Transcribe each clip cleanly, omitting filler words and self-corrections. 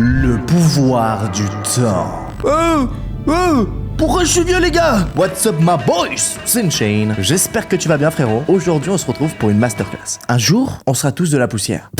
Le pouvoir du temps. Pourquoi je suis vieux, les gars? What's up, my boys? C'est Insane. J'espère que tu vas bien, frérot. Aujourd'hui, on se retrouve pour une masterclass. Un jour, on sera tous de la poussière.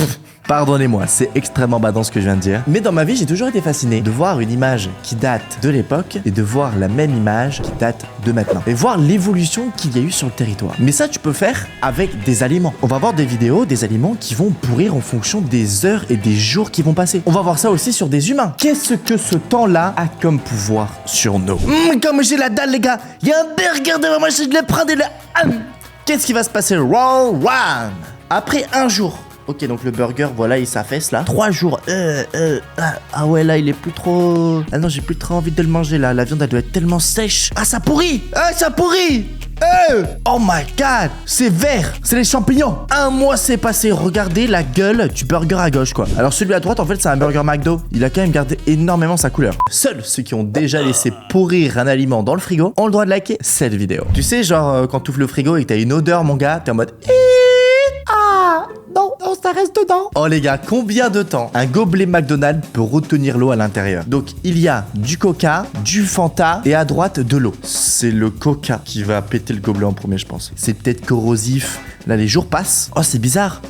Pardonnez-moi, c'est extrêmement badant ce que je viens de dire. Mais dans ma vie, j'ai toujours été fasciné de voir une image qui date de l'époque et de voir la même image qui date de maintenant. Et voir l'évolution qu'il y a eu sur le territoire. Mais ça, tu peux faire avec des aliments. On va voir des vidéos, des aliments qui vont pourrir en fonction des heures et des jours qui vont passer. On va voir ça aussi sur des humains. Qu'est-ce que ce temps-là a comme pouvoir sur nous? Comme j'ai la dalle, les gars. Il y a un burger devant moi, je le prends et le... Qu'est-ce qui va se passer? Roll one. Après un jour... Ok, donc le burger, voilà, il s'affaisse là. 3 jours. Ah ouais, là, il est plus trop... Ah non, j'ai plus trop envie de le manger là. La viande, elle doit être tellement sèche. Ah, ça pourrit. Ah, ça pourrit. Oh my god, c'est vert, c'est les champignons. Un mois s'est passé, regardez la gueule du burger à gauche quoi. Alors celui à droite en fait c'est un burger McDo. Il a quand même gardé énormément sa couleur. Seuls ceux qui ont déjà laissé pourrir un aliment dans le frigo ont le droit de liker cette vidéo. Tu sais genre quand tu ouvres le frigo et que t'as une odeur mon gars, t'es en mode... Non, ça reste dedans. Oh les gars, combien de temps un gobelet McDonald's peut retenir l'eau à l'intérieur? Donc il y a du coca, du Fanta et à droite de l'eau. C'est le coca qui va péter le gobelet en premier je pense. C'est peut-être corrosif. Là les jours passent. Oh c'est bizarre.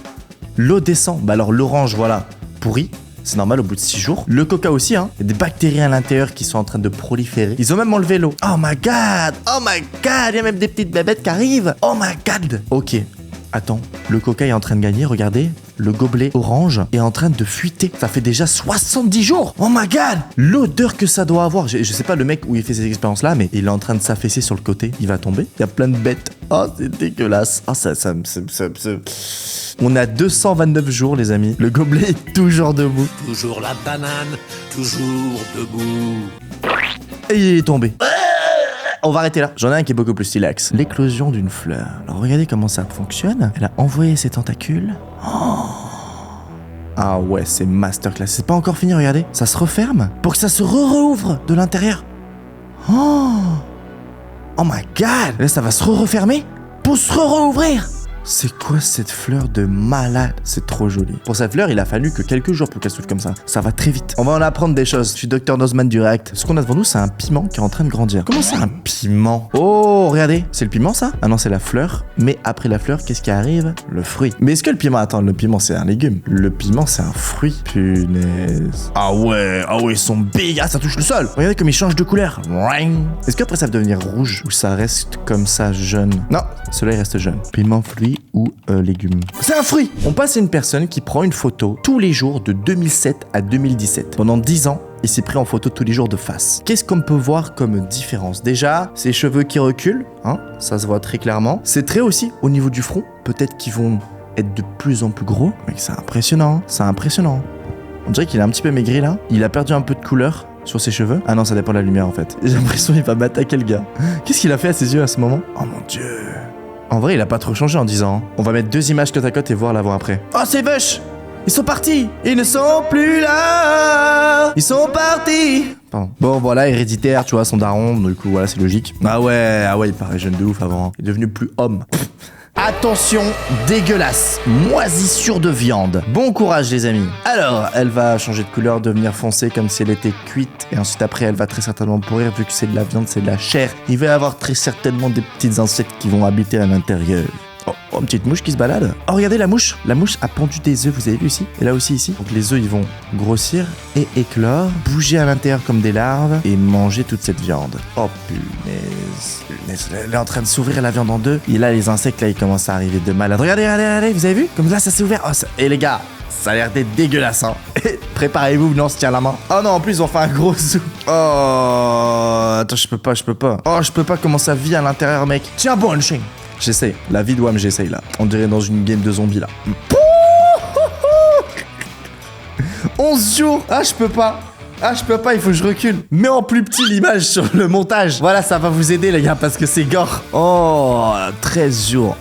L'eau descend. Bah alors l'orange voilà, pourri. C'est normal au bout de 6 jours. Le coca aussi, hein. Il y a des bactéries à l'intérieur qui sont en train de proliférer. Ils ont même enlevé l'eau. Oh my god. Oh my god. Il y a même des petites bébêtes qui arrivent. Oh my god. Ok. Attends, le coca est en train de gagner, regardez. Le gobelet orange est en train de fuiter. Ça fait déjà 70 jours. Oh my god. L'odeur que ça doit avoir. Je sais pas le mec où il fait ces expériences là, mais il est en train de s'affaisser sur le côté. Il va tomber. Il y a plein de bêtes. Oh, c'est dégueulasse. Oh, On a 229 jours, les amis. Le gobelet est toujours debout. Toujours la banane, toujours debout. Et il est tombé. On va arrêter là. J'en ai un qui est beaucoup plus stylax. L'éclosion d'une fleur. Alors regardez comment ça fonctionne. Elle a envoyé ses tentacules. Oh. Ah ouais, c'est masterclass. C'est pas encore fini, regardez. Ça se referme pour que ça se rouvre de l'intérieur. Oh my god. Là, ça va se refermer pour se rouvrir. C'est quoi cette fleur de malade? C'est trop joli. Pour cette fleur, il a fallu que quelques jours pour qu'elle s'ouvre comme ça. Ça va très vite. On va en apprendre des choses. Je suis Dr Nozman du React. Ce qu'on a devant nous, c'est un piment qui est en train de grandir. Comment c'est un piment? Oh, regardez. C'est le piment, ça? Ah non, c'est la fleur. Mais après la fleur, qu'est-ce qui arrive? Le fruit. Mais est-ce que le piment... Attends, le piment, c'est un légume. Le piment, c'est un fruit. Punaise. Ah ouais, ils sont big. Ah, ça touche le sol. Regardez comme il change de couleur. Est-ce qu'après, ça va devenir rouge ou ça reste comme ça, jaune? Non, celui-là, il reste jaune. Piment, fruit ou légumes. C'est un fruit. On passe à une personne qui prend une photo tous les jours de 2007 à 2017. Pendant 10 ans, il s'est pris en photo tous les jours de face. Qu'est-ce qu'on peut voir comme différence? Déjà, ses cheveux qui reculent, hein, ça se voit très clairement. Ses traits aussi, au niveau du front, peut-être qu'ils vont être de plus en plus gros. Mais c'est impressionnant, c'est impressionnant. On dirait qu'il est un petit peu maigri là. Il a perdu un peu de couleur sur ses cheveux. Ah non, ça dépend de la lumière en fait. J'ai l'impression qu'il va m'attaquer le gars. Qu'est-ce qu'il a fait à ses yeux à ce moment? Oh mon dieu. En vrai, il a pas trop changé en 10 ans. On va mettre 2 images côte à côte et voir l'avant-après. Oh, c'est vache! Ils sont partis! Ils ne sont plus là! Ils sont partis! Pardon. Bon, voilà, héréditaire, tu vois, son daron, du coup, voilà, c'est logique. Ah ouais, il paraît jeune de ouf avant. Il est devenu plus homme. Attention, dégueulasse, moisissure de viande. Bon courage les amis. Alors, elle va changer de couleur, devenir foncée comme si elle était cuite. Et ensuite après, elle va très certainement pourrir vu que c'est de la viande, c'est de la chair. Il va y avoir très certainement des petits insectes qui vont habiter à l'intérieur. Oh, une petite mouche qui se balade. Oh, regardez la mouche. La mouche a pondu des œufs, vous avez vu ici? Et là aussi ici. Donc les œufs, ils vont grossir et éclore, bouger à l'intérieur comme des larves et manger toute cette viande. Oh punaise. Elle est en train de s'ouvrir la viande en deux. Et là, les insectes, là, ils commencent à arriver de malade. Regardez, vous avez vu? Comme là, ça s'est ouvert. Oh, et les gars, ça a l'air d'être dégueulasse, hein. Préparez-vous, venez, on se tient la main. Oh non, en plus, on fait un gros zoom. Oh, attends, je peux pas. Oh, je peux pas comment ça vit à l'intérieur, mec. Tiens bon, une chaîne. J'essaye. La vie de Wham, j'essaye là. On dirait dans une game de zombies là. 11 jours. Ah, je peux pas. Il faut que je recule. Mets en plus petit l'image sur le montage. Voilà, ça va vous aider les gars parce que c'est gore. Oh, 13 jours.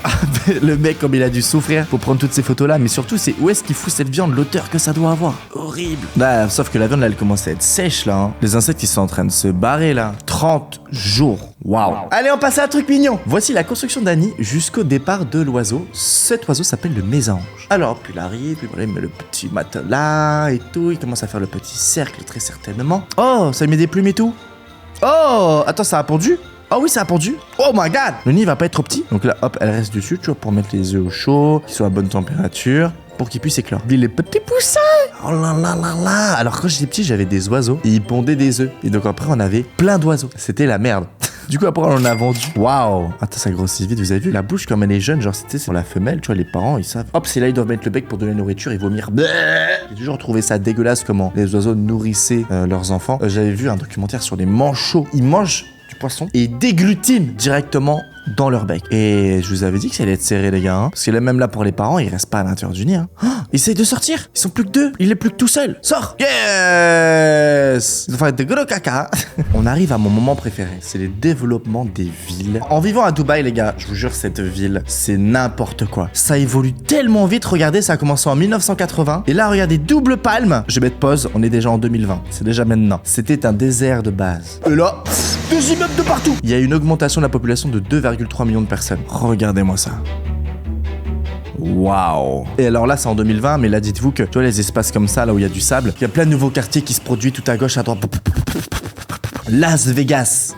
Le mec comme il a dû souffrir pour prendre toutes ces photos là. Mais surtout c'est où est-ce qu'il fout cette viande, l'odeur que ça doit avoir. Horrible. Bah, sauf que la viande là elle commence à être sèche là, hein. Les insectes ils sont en train de se barrer là. 30 jours. Waouh. Allez, on passe à un truc mignon. Voici la construction d'Annie jusqu'au départ de l'oiseau. Cet oiseau s'appelle le mésange. Alors, puis il arrive, puis voilà, il met le petit matelas et tout. Il commence à faire le petit cercle, très certainement. Oh, ça lui met des plumes et tout. Oh, attends, ça a pondu? Oh oui, ça a pondu. Oh my god. Le nid va pas être trop petit. Donc là, hop, elle reste dessus, tu vois, pour mettre les œufs au chaud, qu'ils soient à bonne température, pour qu'ils puissent éclore. Les petits poussins. Oh là là là là. Alors quand j'étais petit, j'avais des oiseaux et ils pondaient des œufs. Et donc après, on avait plein d'oiseaux. C'était la merde. Du coup, après, on en a vendu. Waouh. Attends, ça grossit vite. Vous avez vu la bouche comme elle est jeune, genre c'était pour la femelle, tu vois, les parents, ils savent. Hop, c'est là, ils doivent mettre le bec pour donner la nourriture et vomir. J'ai toujours trouvé ça dégueulasse comment les oiseaux nourrissaient leurs enfants. J'avais vu un documentaire sur les manchots. Ils mangent du poisson et ils déglutinent directement dans leur bec. Et je vous avais dit que ça allait être serré, les gars, hein, parce que là, même là pour les parents, ils restent pas à l'intérieur du nid. Hein. Oh, essaye de sortir. Ils sont plus que 2. Il est plus que tout seul. Sors. Yes. Ils vont faire des gros caca. On arrive à mon moment préféré. C'est le développement des villes. En vivant à Dubaï, les gars, je vous jure, cette ville, c'est n'importe quoi. Ça évolue tellement vite. Regardez, ça a commencé en 1980. Et là, regardez, double palme. Je vais mettre pause. On est déjà en 2020. C'est déjà maintenant. C'était un désert de base. Et là, des immeubles de partout. Il y a une augmentation de la population de 2,3 millions de personnes. Regardez-moi ça. Waouh. Et alors là, c'est en 2020, mais là, dites-vous que, tu vois, les espaces comme ça, là où il y a du sable, il y a plein de nouveaux quartiers qui se produisent tout à gauche, à droite. Las Vegas.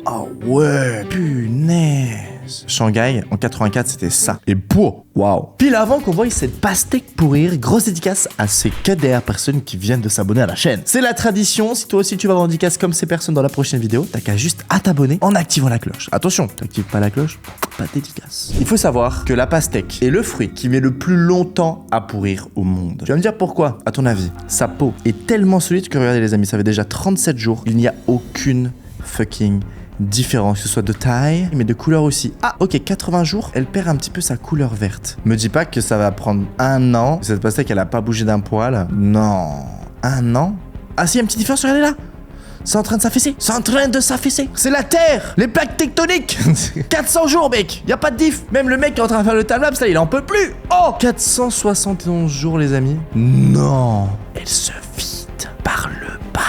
Oh ouais, punaise. Shanghai, en 84, c'était ça. Et pour waouh. Pile avant qu'on voie cette pastèque pourrir, grosse dédicace à ces KDR personnes qui viennent de s'abonner à la chaîne. C'est la tradition, si toi aussi tu vas avoir une dédicace comme ces personnes dans la prochaine vidéo, t'as qu'à juste à t'abonner en activant la cloche. Attention, t'actives pas la cloche, pas de dédicace. Il faut savoir que la pastèque est le fruit qui met le plus longtemps à pourrir au monde. Tu vas me dire pourquoi, à ton avis? Sa peau est tellement solide que regardez les amis, ça fait déjà 37 jours, il n'y a aucune fucking différent, que ce soit de taille, mais de couleur aussi. Ah, ok, 80 jours, elle perd un petit peu sa couleur verte. Me dis pas que ça va prendre 1 an. Cette pastèque, elle a pas bougé d'un poil. Non. 1 an? Ah si, il y a une petite différence, regardez là. C'est en train de s'affaisser. C'est en train de s'affaisser. C'est la Terre. Les plaques tectoniques. 400 jours, mec. Y a pas de diff. Même le mec qui est en train de faire le timelapse, là, il en peut plus. Oh, 471 jours, les amis. Non. Elle se vide par le bas.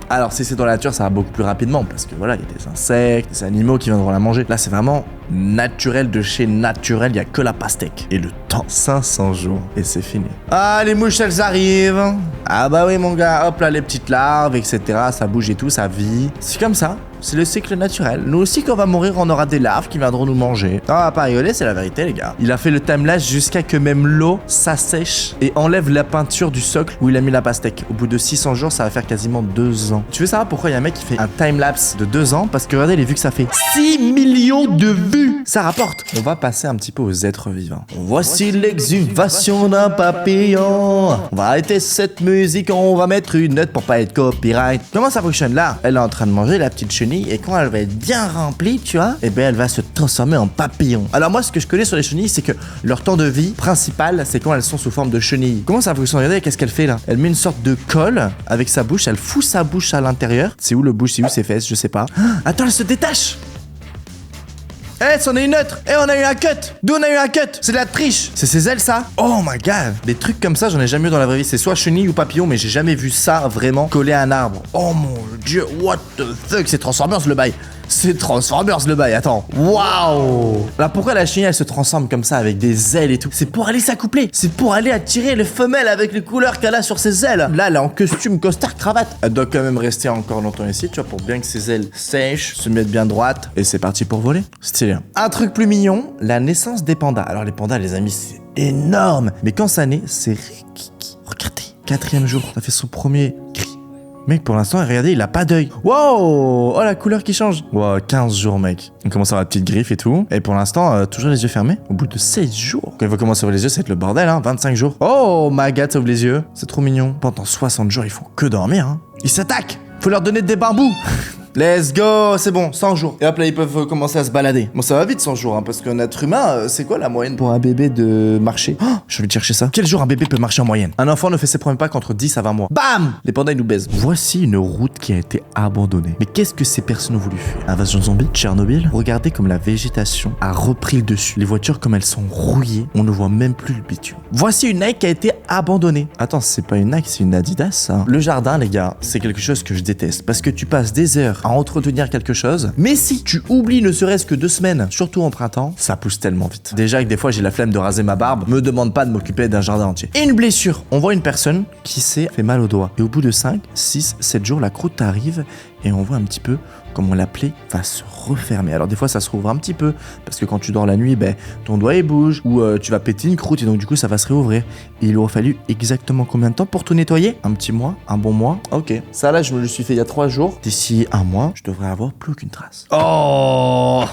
Alors si c'est dans la nature, ça va beaucoup plus rapidement parce que voilà, il y a des insectes, des animaux qui viendront la manger. Là, c'est vraiment naturel de chez naturel, il y a que la pastèque. Et le temps, 500 jours et c'est fini. Ah, les mouches, elles arrivent. Ah bah oui, mon gars, hop là, les petites larves, etc. Ça bouge et tout, ça vit. C'est comme ça. C'est le cycle naturel. Nous aussi, quand on va mourir, on aura des larves qui viendront nous manger. Ah, on va pas rigoler, c'est la vérité, les gars. Il a fait le timelapse jusqu'à que même l'eau s'assèche et enlève la peinture du socle où il a mis la pastèque. Au bout de 600 jours, ça va faire quasiment 2 ans. Tu veux savoir pourquoi il y a un mec qui fait un timelapse de 2 ans? Parce que regardez les vues que ça fait. 6 millions de vues. Ça rapporte. On va passer un petit peu aux êtres vivants. Voici l'exhumation d'un papillon. On va arrêter cette musique, on va mettre une note pour pas être copyright. Comment ça fonctionne là? Elle est en train de manger la petite chenille. Et quand elle va être bien remplie, tu vois, et ben elle va se transformer en papillon. Alors moi, ce que je connais sur les chenilles, c'est que leur temps de vie principal, c'est quand elles sont sous forme de chenilles. Comment ça fonctionne? Regardez, qu'est-ce qu'elle fait là? Elle met une sorte de colle avec sa bouche, elle fout sa bouche à l'intérieur. C'est où le bouche, c'est où ses fesses, je sais pas. Attends, elle se détache. Eh, c'en est une autre. Eh, on a eu un cut. D'où on a eu un cut? C'est de la triche. C'est ses ailes, ça? Oh my god. Des trucs comme ça, j'en ai jamais eu dans la vraie vie. C'est soit chenille ou papillon, mais j'ai jamais vu ça vraiment collé à un arbre. Oh mon dieu, what the fuck? C'est Transformers le bail. C'est Transformers le bail, attends. Waouh. Alors pourquoi la chenille elle se transforme comme ça avec des ailes et tout? C'est pour aller s'accoupler. C'est pour aller attirer les femelles avec les couleurs qu'elle a sur ses ailes. Là elle est en costume, costard, cravate. Elle doit quand même rester encore longtemps ici, tu vois, pour bien que ses ailes sèchent, se mettent bien droites. Et c'est parti pour voler. Stylé. Un truc plus mignon, la naissance des pandas. Alors les pandas, les amis, c'est énorme. Mais quand ça naît, c'est rikiki. Regardez. 4e jour, ça fait son premier cri. Mec, pour l'instant, regardez, il a pas d'œil. Wow. Oh, la couleur qui change. Wow, 15 jours, mec. On commence à avoir la petite griffe et tout. Et pour l'instant, toujours les yeux fermés. Au bout de 16 jours. Quand il va commencer à ouvrir les yeux, ça va être le bordel, hein. 25 jours. Oh, my god, ça ouvre les yeux. C'est trop mignon. Pendant 60 jours, ils font que dormir, hein. Ils s'attaquent. Faut leur donner des bambous. Let's go, c'est bon, 100 jours. Et hop là, ils peuvent commencer à se balader. Bon, ça va vite 100 jours, hein, parce qu'un être humain, c'est quoi la moyenne pour un bébé de marcher? Oh, je vais te chercher ça. Quel jour un bébé peut marcher en moyenne? Un enfant ne fait ses premiers pas qu'entre 10 à 20 mois. Bam! Les pandas, ils nous baisent. Voici une route qui a été abandonnée. Mais qu'est-ce que ces personnes ont voulu faire? Invasion zombie? Tchernobyl? Regardez comme la végétation a repris le dessus. Les voitures, comme elles sont rouillées, on ne voit même plus le bitume. Voici une Nike qui a été abandonnée. Attends, c'est pas une Nike, c'est une Adidas, ça. Le jardin, les gars, c'est quelque chose que je déteste. Parce que tu passes des heures à entretenir quelque chose. Mais si tu oublies ne serait-ce que 2 semaines, surtout en printemps, ça pousse tellement vite. Déjà que des fois, j'ai la flemme de raser ma barbe. Me demande pas de m'occuper d'un jardin entier. Et une blessure. On voit une personne qui s'est fait mal au doigt. Et au bout de 5, 6, 7 jours, la croûte arrive et on voit un petit peu comment la plaie va se refermer. Alors des fois ça se rouvre un petit peu parce que quand tu dors la nuit, ton doigt il bouge ou tu vas péter une croûte et donc du coup ça va se réouvrir. Et il aura fallu exactement combien de temps pour tout nettoyer? Un petit mois? Un bon mois? Ok. Ça là je me le suis fait il y a 3 jours. D'ici un mois, je devrais avoir plus aucune trace. Oh,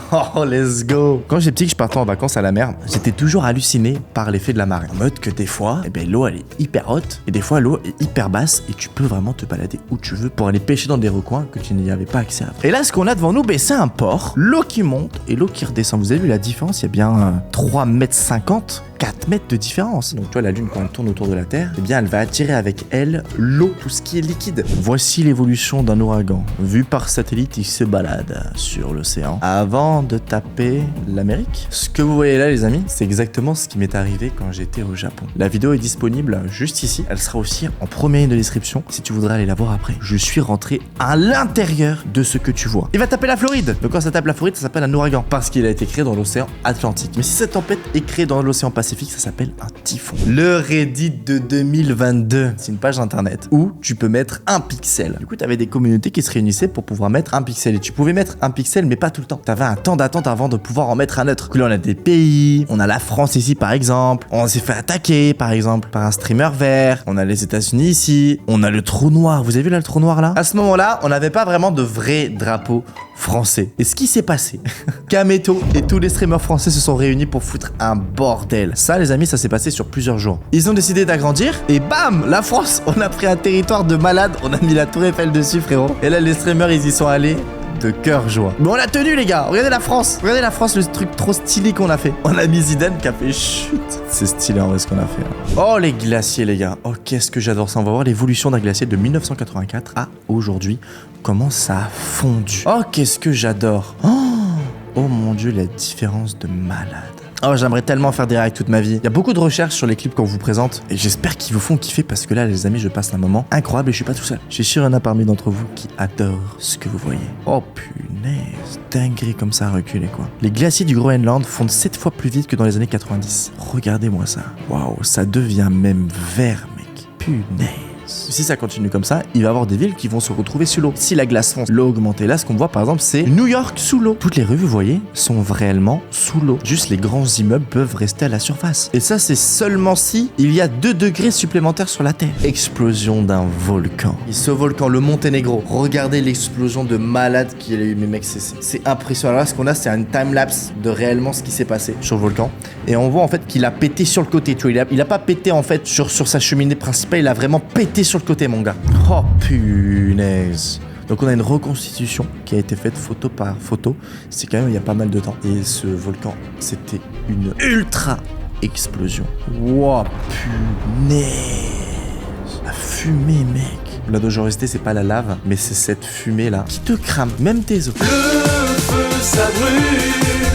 let's go. Quand j'étais petit que je partais en vacances à la mer, j'étais toujours halluciné par l'effet de la marée. En mode que des fois, l'eau elle est hyper haute et des fois l'eau est hyper basse et tu peux vraiment te balader où tu veux pour aller pêcher dans des recoins que tu n'y avais pas accès avant. Et là ce qu'on a devant nous, c'est un port, l'eau qui monte et l'eau qui redescend. Vous avez vu la différence? Il y a bien 3,50 m, 4 mètres de différence. Donc tu vois la lune quand elle tourne autour de la Terre, elle va attirer avec elle l'eau, tout ce qui est liquide. Voici l'évolution d'un ouragan. Vu par satellite, il se balade sur l'océan avant de taper l'Amérique. Ce que vous voyez là les amis, c'est exactement ce qui m'est arrivé quand j'étais au Japon. La vidéo est disponible juste ici. Elle sera aussi en première ligne de description si tu voudrais aller la voir après. Je suis rentré à l'intérieur de ce que tu vois. Il va taper la Floride. Donc quand ça tape la Floride, ça s'appelle un ouragan parce qu'il a été créé dans l'océan Atlantique. Mais si cette tempête est créée dans l'océan Pacifique, ça s'appelle un typhon. Le Reddit de 2022, c'est une page internet où tu peux mettre un pixel. Du coup, tu avais des communautés qui se réunissaient pour pouvoir mettre un pixel. Et tu pouvais mettre un pixel, mais pas tout le temps. Tu avais un temps d'attente avant de pouvoir en mettre un autre. Là, on a des pays, on a la France ici par exemple. On s'est fait attaquer par exemple par un streamer vert. On a les États-Unis ici. On a le trou noir. Vous avez vu là le trou noir là? À ce moment-là, on n'avait pas vraiment de vrai drapeau français. Et ce qui s'est passé, Kameto et tous les streamers français se sont réunis pour foutre un bordel. Ça, les amis, ça s'est passé sur plusieurs jours. Ils ont décidé d'agrandir et bam, la France, on a pris un territoire de malade. On a mis la tour Eiffel dessus, frérot. Et là, les streamers, ils y sont allés de cœur joie. Mais on l'a tenu, les gars. Regardez la France. Regardez la France, le truc trop stylé qu'on a fait. On a mis Zidane qui a fait chute. C'est stylé en vrai ce qu'on a fait. Oh, les glaciers, les gars. Oh, qu'est-ce que j'adore ça. On va voir l'évolution d'un glacier de 1984 à aujourd'hui. Comment ça a fondu. Oh, qu'est-ce que j'adore. Oh mon dieu, la différence de malade. Oh, j'aimerais tellement faire des réacts toute ma vie. Il y a beaucoup de recherches sur les clips qu'on vous présente et j'espère qu'ils vous font kiffer parce que là, les amis, je passe un moment incroyable et je suis pas tout seul. Je suis sûr qu'il y en a parmi d'entre vous qui adorent ce que vous voyez. Oh punaise, dinguerie comme ça a reculé quoi. Les glaciers du Groenland fondent 7 fois plus vite que dans les années 90. Regardez-moi ça. Waouh, ça devient même vert, mec. Punaise. Si ça continue comme ça, il va y avoir des villes qui vont se retrouver sous l'eau. Si la glace fonce, l'eau augmente. Et là, ce qu'on voit par exemple, c'est New York sous l'eau. Toutes les rues, vous voyez, sont réellement sous l'eau. Juste les grands immeubles peuvent rester à la surface. Et ça, c'est seulement si il y a 2 degrés supplémentaires sur la Terre. Explosion d'un volcan. Et ce volcan, le Monténégro, regardez l'explosion de malade qu'il y a eu. Mais mec, c'est impressionnant. Là, ce qu'on a, c'est une time-lapse de réellement ce qui s'est passé sur le volcan. Et on voit en fait qu'il a pété sur le côté. Tu vois, il a pas pété en fait sur sa cheminée principale. Il a vraiment pété sur le côté, mon gars. Oh punaise. Donc on a une reconstitution qui a été faite photo par photo. C'est quand même il y a pas mal de temps. Et ce volcan, c'était une ultra explosion. Wow, punaise. La fumée, mec. La dangerosité, c'est pas la lave, mais c'est cette fumée là qui te crame, même tes os. Le feu, ça brûle.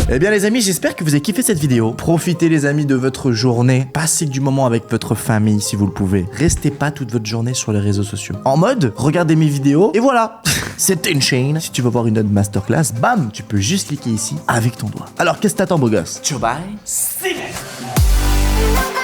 Eh bien les amis, j'espère que vous avez kiffé cette vidéo. Profitez les amis de votre journée. Passez du moment avec votre famille si vous le pouvez. Restez pas toute votre journée sur les réseaux sociaux. En mode, regardez mes vidéos et voilà. C'était une chaîne. Si tu veux voir une autre masterclass, bam, tu peux juste cliquer ici avec ton doigt. Alors qu'est-ce que t'attends beau gosse? Ciao bye. See you.